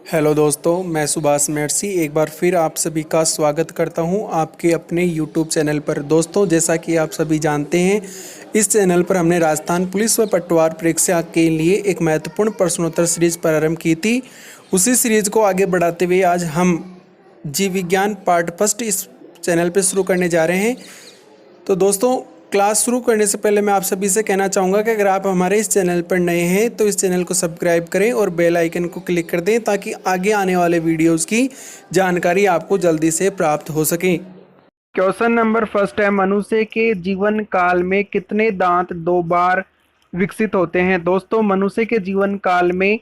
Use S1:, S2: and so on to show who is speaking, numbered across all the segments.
S1: Hello दोस्तों, मैं सुभाष मेडसी एक बार फिर आप सभी का स्वागत करता हूं आपके अपने यूट्यूब चैनल पर। दोस्तों, जैसा कि आप सभी जानते हैं, इस चैनल पर हमने राजस्थान पुलिस व पटवार परीक्षा के लिए एक महत्वपूर्ण प्रश्नोत्तर सीरीज प्रारंभ की थी। उसी सीरीज को आगे बढ़ाते हुए आज हम जीव विज्ञान पार्ट फर्स्ट इस चैनल पर शुरू करने जा रहे हैं। तो दोस्तों, क्लास शुरू करने से पहले मैं आप सभी से कहना चाहूँगा कि अगर आप हमारे इस चैनल पर नए हैं तो इस चैनल को सब्सक्राइब करें और बेल आइकन को क्लिक कर दें ताकि आगे आने वाले वीडियोस की जानकारी आपको जल्दी से प्राप्त हो सके। क्वेश्चन नंबर फर्स्ट है, मनुष्य के जीवन काल में कितने दांत दो बार विकसित होते हैं। दोस्तों, मनुष्य के जीवन काल में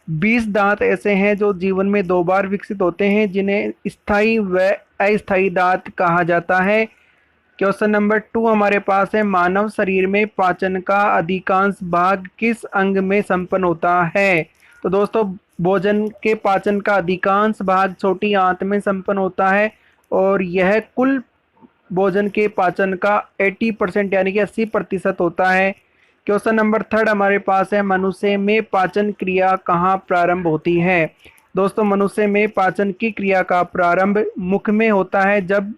S1: 20 दांत ऐसे हैं जो जीवन में दो बार विकसित होते हैं, जिन्हें स्थायी व अस्थायी दांत कहा जाता है। क्वेश्चन नंबर 2 हमारे पास है, मानव शरीर में पाचन का अधिकांश भाग किस अंग में संपन्न होता है। तो दोस्तों, भोजन के पाचन का अधिकांश भाग छोटी आंत में संपन्न होता है और यह कुल भोजन के पाचन का 80% यानी कि 80% होता है। क्वेश्चन नंबर 3 हमारे पास है, मनुष्य में पाचन क्रिया कहाँ प्रारंभ होती है। दोस्तों, मनुष्य में पाचन की क्रिया का प्रारंभ मुख में होता है। जब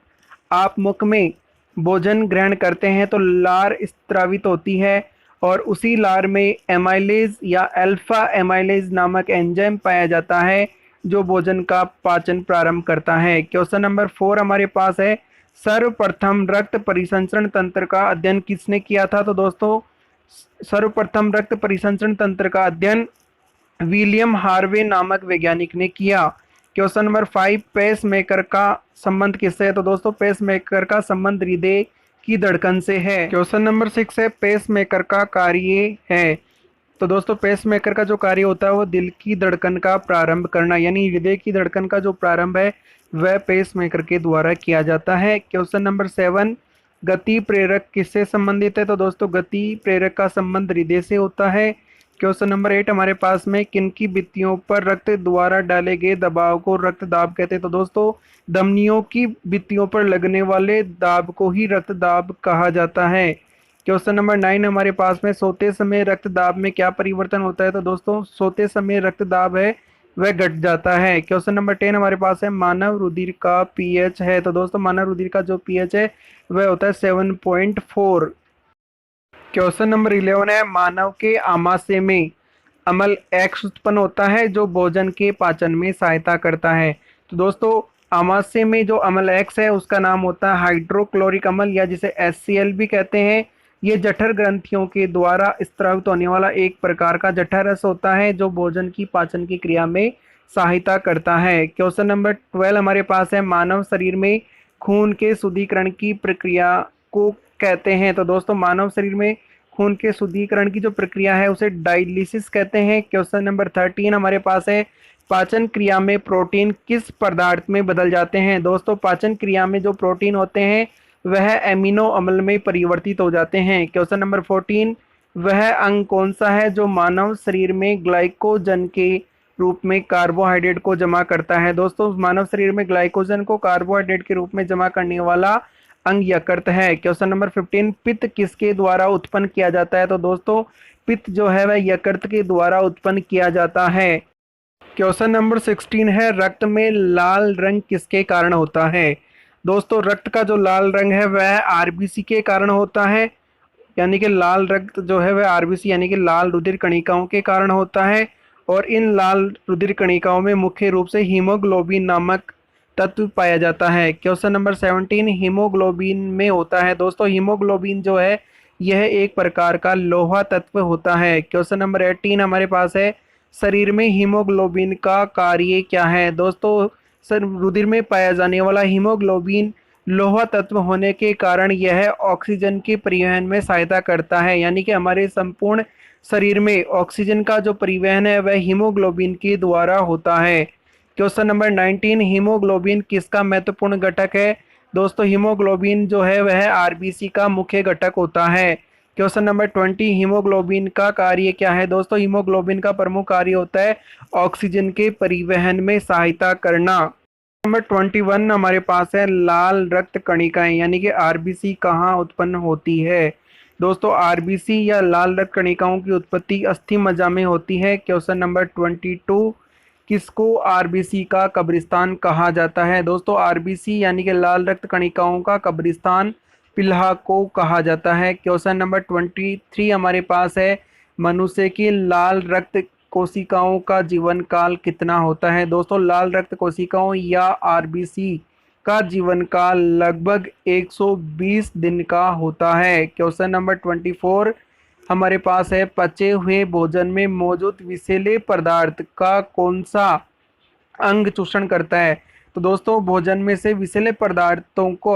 S1: आप मुख में भोजन ग्रहण करते हैं तो लार स्त्रावित होती है और उसी लार में एमाइलेज या अल्फा एमाइलेज नामक एंजाइम पाया जाता है जो भोजन का पाचन प्रारंभ करता है। क्वेश्चन नंबर 4 हमारे पास है, सर्वप्रथम रक्त परिसंचरण तंत्र का अध्ययन किसने किया था। तो दोस्तों, सर्वप्रथम रक्त परिसंचरण तंत्र का अध्ययन विलियम हार्वे नामक वैज्ञानिक ने किया। क्वेश्चन नंबर 5, पेस मेकर का संबंध किससे है। तो दोस्तों, पेस मेकर का संबंध हृदय की धड़कन से है। क्वेश्चन नंबर 6 है, पेस मेकर का कार्य है। तो दोस्तों, पेस मेकर का जो कार्य होता है वो दिल की धड़कन का प्रारंभ करना, यानी हृदय की धड़कन का जो प्रारंभ है वह पेस मेकर के द्वारा किया जाता है। क्वेश्चन नंबर 7, गति प्रेरक किससे संबंधित है। तो दोस्तों, गति प्रेरक का संबंध हृदय से होता है। क्वेश्चन नंबर 8 हमारे पास में, किनकी भित्तियों पर रक्त द्वारा डाले गए दबाव को रक्तदाब कहते हैं। तो दोस्तों, धमनियों की भित्तियों पर लगने वाले दाब को ही रक्तदाब कहा जाता है। क्वेश्चन नंबर 9 हमारे पास में, सोते समय रक्तदाब में क्या परिवर्तन होता है। तो दोस्तों, सोते समय रक्तदाब है वह घट जाता है। क्वेश्चन नंबर 10 हमारे पास है, मानव रुधिर का पीएच है। तो दोस्तों, मानव रुधिर का जो पीएच है वह होता है 7.4। क्वेश्चन नंबर 11 है, मानव के आमाशय में अम्ल एक्स उत्पन्न होता है जो भोजन के पाचन में सहायता करता है। तो दोस्तों, आमाशय में जो अम्ल एक्स है उसका नाम होता है हाइड्रोक्लोरिक अम्ल, या जिसे HCl भी कहते हैं। ये जठर ग्रंथियों के द्वारा स्त्रावित होने वाला एक प्रकार का जठर रस होता है जो भोजन की पाचन की क्रिया में सहायता करता है। क्वेश्चन नंबर 12 हमारे पास है, मानव शरीर में खून के शुद्धिकरण की प्रक्रिया को कहते हैं। तो दोस्तों, मानव शरीर में खून के शुद्धिकरण की जो प्रक्रिया है उसे डायलिसिस कहते हैं। क्वेश्चन नंबर 13 हमारे पास है, पाचन क्रिया में प्रोटीन किस पदार्थ में बदल जाते हैं। दोस्तों, पाचन क्रिया में जो प्रोटीन होते हैं वह एमिनो अम्ल में परिवर्तित हो जाते हैं। क्वेश्चन नंबर 14, वह अंग कौन सा है जो मानव शरीर में ग्लाइकोजन के रूप में कार्बोहाइड्रेट को जमा करता है। दोस्तों, मानव शरीर में ग्लाइकोजन को कार्बोहाइड्रेट के रूप में जमा करने वाला अंग यकृत है। क्वेश्चन नंबर 15, पित्त किसके द्वारा उत्पन्न किया जाता है। तो दोस्तों, पित्त जो है वह यकृत के द्वारा उत्पन्न किया जाता है। क्वेश्चन नंबर 16 है, रक्त में लाल रंग किसके कारण होता है। दोस्तों, रक्त का जो लाल रंग है वह आरबीसी के कारण होता है, यानी कि लाल रक्त जो है वह आरबीसी यानी कि लाल रुधिर कणिकाओं के कारण होता है। और इन लाल रुधिर कणिकाओं में मुख्य रूप से हीमोग्लोबिन नामक तत्व पाया जाता है। क्वेश्चन नंबर 17, हीमोग्लोबिन में होता है। दोस्तों, हीमोग्लोबिन जो है यह एक प्रकार का लोहा तत्व होता है। क्वेश्चन नंबर 18 हमारे पास है, शरीर में हीमोग्लोबिन का कार्य क्या है। दोस्तों, सर रुधिर में पाया जाने वाला हीमोग्लोबिन लोहा तत्व होने के कारण यह ऑक्सीजन के परिवहन में सहायता करता है, यानी कि हमारे संपूर्ण शरीर में ऑक्सीजन का जो परिवहन है वह हीमोग्लोबिन के द्वारा होता है। क्वेश्चन नंबर 19, हीमोग्लोबिन किसका महत्वपूर्ण घटक है। दोस्तों, हीमोग्लोबिन जो है वह आरबीसी का मुख्य घटक होता है। क्वेश्चन नंबर 20, हीमोग्लोबिन का कार्य क्या है। दोस्तों, हीमोग्लोबिन का प्रमुख कार्य होता है ऑक्सीजन के परिवहन में सहायता करना। नंबर 21 हमारे पास है, लाल रक्त कणिकाएं यानी कि आरबीसी कहाँ उत्पन्न होती है। दोस्तों, आरबीसी या लाल रक्त कणिकाओं की उत्पत्ति अस्थि मज्जा में होती है। क्वेश्चन नंबर 22, किसको आरबीसी का कब्रिस्तान कहा जाता है? दोस्तों आरबीसी यानी कि लाल रक्त कणिकाओं का कब्रिस्तान पिल्हा को कहा जाता है। क्वेश्चन नंबर 23 हमारे पास है, मनुष्य की लाल रक्त कोशिकाओं का जीवन काल कितना होता है? दोस्तों लाल रक्त कोशिकाओं या आरबीसी का जीवन काल लगभग 120 दिन का होता है। क्वेश्चन नंबर 24 हमारे पास है, पचे हुए भोजन में मौजूद विषैले पदार्थ का कौन सा अंग चूषण करता है? तो दोस्तों भोजन में से विषैले पदार्थों को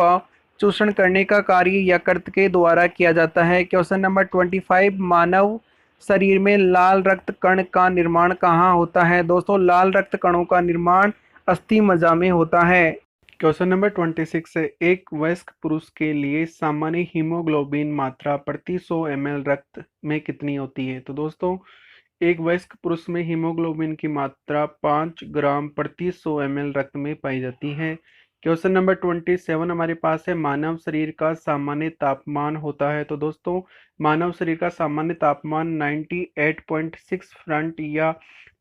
S1: चूषण करने का कार्य यकृत के द्वारा किया जाता है। क्वेश्चन नंबर 25 मानव शरीर में लाल रक्त कण का निर्माण कहाँ होता है? दोस्तों लाल रक्त कणों का निर्माण अस्थि मज्जा में होता है। क्वेश्चन नंबर 26 है, एक वयस्क पुरुष के लिए सामान्य हीमोग्लोबिन मात्रा प्रति 100 ml रक्त में कितनी होती है? तो दोस्तों एक वयस्क पुरुष में हीमोग्लोबिन की मात्रा 5 ग्राम प्रति 100 ml रक्त में पाई जाती है। क्वेश्चन नंबर 27 हमारे पास है, मानव शरीर का सामान्य तापमान होता है। तो दोस्तों मानव शरीर का सामान्य तापमान 98.6 फ्रंट या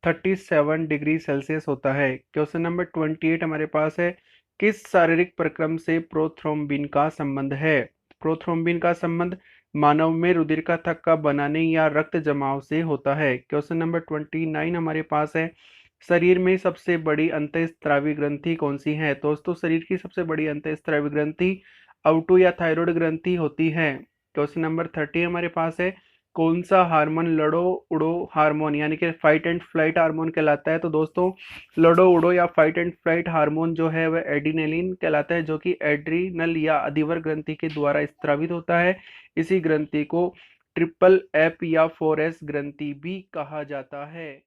S1: 37 डिग्री सेल्सियस होता है। क्वेश्चन नंबर 28 हमारे पास है, किस शारीरिक प्रक्रम से प्रोथ्रोम्बिन का संबंध है? प्रोथ्रोम्बिन का संबंध मानव में रुधिर का थक्का बनाने या रक्त जमाव से होता है। क्वेश्चन नंबर 29 हमारे पास है, शरीर में सबसे बड़ी अंतःस्रावी ग्रंथि कौन सी है? दोस्तों शरीर की सबसे बड़ी अंतःस्रावी ग्रंथि अवटु या थायराइड ग्रंथि होती है। क्वेश्चन नंबर 30 हमारे पास है, कौन सा हार्मोन लड़ो उड़ो हार्मोन यानी कि फाइट एंड फ्लाइट हार्मोन कहलाता है? तो दोस्तों लड़ो उड़ो या फाइट एंड फ्लाइट हार्मोन जो है वह एड्रीनलिन कहलाता है, जो कि एड्रीनल या अधिवर ग्रंथि के द्वारा स्रावित होता है। इसी ग्रंथि को ट्रिपल एफ या 4S ग्रंथि भी कहा जाता है।